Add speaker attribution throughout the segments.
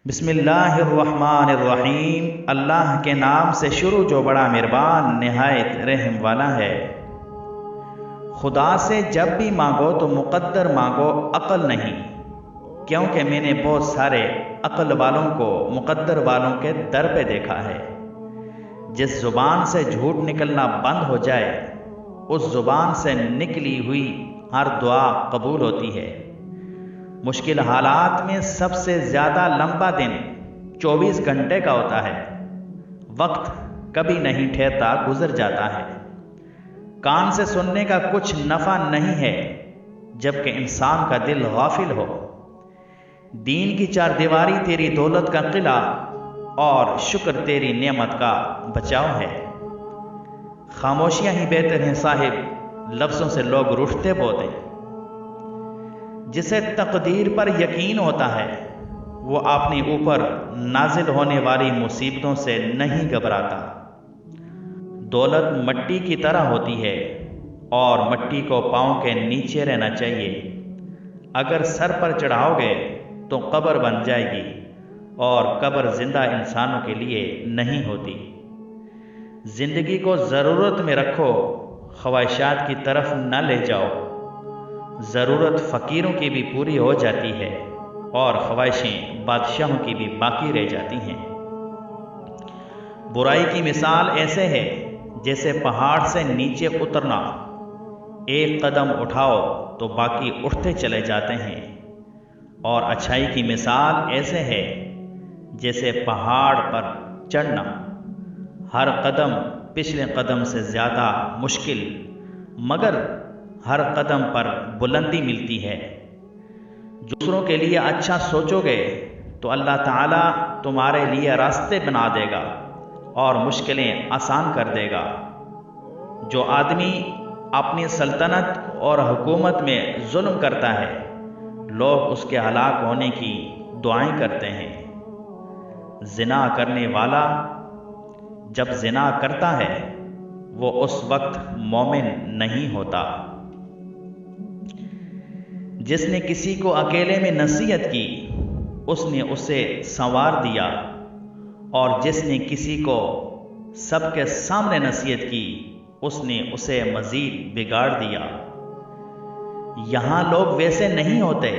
Speaker 1: بسم اللہ الرحمن الرحیم، اللہ کے نام سے شروع جو بڑا مہربان نہایت رحم والا ہے۔ خدا سے جب بھی مانگو تو مقدر مانگو، عقل نہیں، کیونکہ میں نے بہت سارے عقل والوں کو مقدر والوں کے در پہ دیکھا ہے۔ جس زبان سے جھوٹ نکلنا بند ہو جائے، اس زبان سے نکلی ہوئی ہر دعا قبول ہوتی ہے۔ مشکل حالات میں سب سے زیادہ لمبا دن 24 گھنٹے کا ہوتا ہے۔ وقت کبھی نہیں ٹھہرتا، گزر جاتا ہے۔ کان سے سننے کا کچھ نفع نہیں ہے جبکہ انسان کا دل غافل ہو۔ دین کی چار دیواری تیری دولت کا قلعہ اور شکر تیری نعمت کا بچاؤ ہے۔ خاموشیاں ہی بہتر ہیں صاحب، لفظوں سے لوگ روٹھتے بہت ہیں۔ جسے تقدیر پر یقین ہوتا ہے وہ اپنے اوپر نازل ہونے والی مصیبتوں سے نہیں گھبراتا۔ دولت مٹی کی طرح ہوتی ہے اور مٹی کو پاؤں کے نیچے رہنا چاہیے۔ اگر سر پر چڑھاؤ گے تو قبر بن جائے گی، اور قبر زندہ انسانوں کے لیے نہیں ہوتی۔ زندگی کو ضرورت میں رکھو، خواہشات کی طرف نہ لے جاؤ۔ ضرورت فقیروں کی بھی پوری ہو جاتی ہے اور خواہشیں بادشاہوں کی بھی باقی رہ جاتی ہیں۔ برائی کی مثال ایسے ہے جیسے پہاڑ سے نیچے اترنا، ایک قدم اٹھاؤ تو باقی اٹھتے چلے جاتے ہیں۔ اور اچھائی کی مثال ایسے ہے جیسے پہاڑ پر چڑھنا، ہر قدم پچھلے قدم سے زیادہ مشکل، مگر ہر قدم پر بلندی ملتی ہے۔ دوسروں کے لیے اچھا سوچو گے تو اللہ تعالیٰ تمہارے لیے راستے بنا دے گا اور مشکلیں آسان کر دے گا۔ جو آدمی اپنی سلطنت اور حکومت میں ظلم کرتا ہے، لوگ اس کے ہلاک ہونے کی دعائیں کرتے ہیں۔ زنا کرنے والا جب زنا کرتا ہے وہ اس وقت مومن نہیں ہوتا۔ جس نے کسی کو اکیلے میں نصیحت کی اس نے اسے سنوار دیا، اور جس نے کسی کو سب کے سامنے نصیحت کی اس نے اسے مزید بگاڑ دیا۔ یہاں لوگ ویسے نہیں ہوتے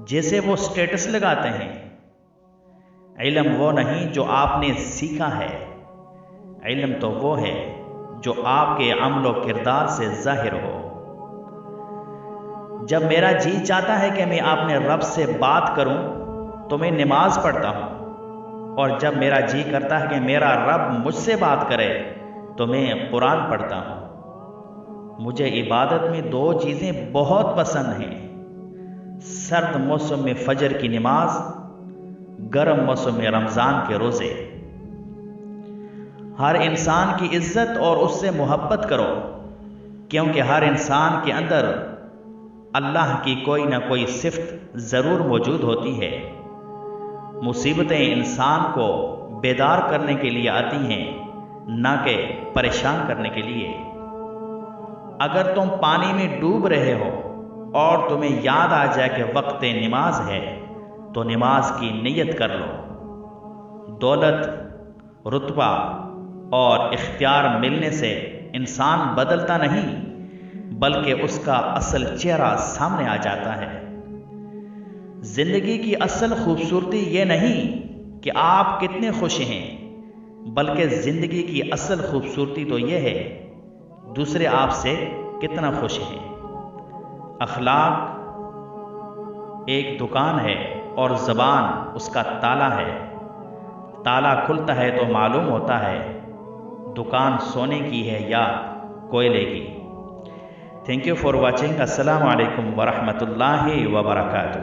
Speaker 1: جیسے وہ سٹیٹس لگاتے ہیں۔ علم وہ نہیں جو آپ نے سیکھا ہے، علم تو وہ ہے جو آپ کے عمل و کردار سے ظاہر ہو۔ جب میرا جی چاہتا ہے کہ میں اپنے رب سے بات کروں تو میں نماز پڑھتا ہوں، اور جب میرا جی کرتا ہے کہ میرا رب مجھ سے بات کرے تو میں قرآن پڑھتا ہوں۔ مجھے عبادت میں دو چیزیں بہت پسند ہیں: سرد موسم میں فجر کی نماز، گرم موسم میں رمضان کے روزے۔ ہر انسان کی عزت اور اس سے محبت کرو، کیونکہ ہر انسان کے اندر اللہ کی کوئی نہ کوئی صفت ضرور موجود ہوتی ہے۔ مصیبتیں انسان کو بیدار کرنے کے لیے آتی ہیں، نہ کہ پریشان کرنے کے لیے۔ اگر تم پانی میں ڈوب رہے ہو اور تمہیں یاد آ جائے کہ وقت نماز ہے تو نماز کی نیت کر لو۔ دولت، رتبہ اور اختیار ملنے سے انسان بدلتا نہیں، بلکہ اس کا اصل چہرہ سامنے آ جاتا ہے۔ زندگی کی اصل خوبصورتی یہ نہیں کہ آپ کتنے خوش ہیں، بلکہ زندگی کی اصل خوبصورتی تو یہ ہے دوسرے آپ سے کتنا خوش ہیں۔ اخلاق ایک دکان ہے اور زبان اس کا تالا ہے۔ تالا کھلتا ہے تو معلوم ہوتا ہے دکان سونے کی ہے یا کوئلے کی۔ Thank you for watching. السلام علیکم ورحمۃ اللہ وبرکاتہ۔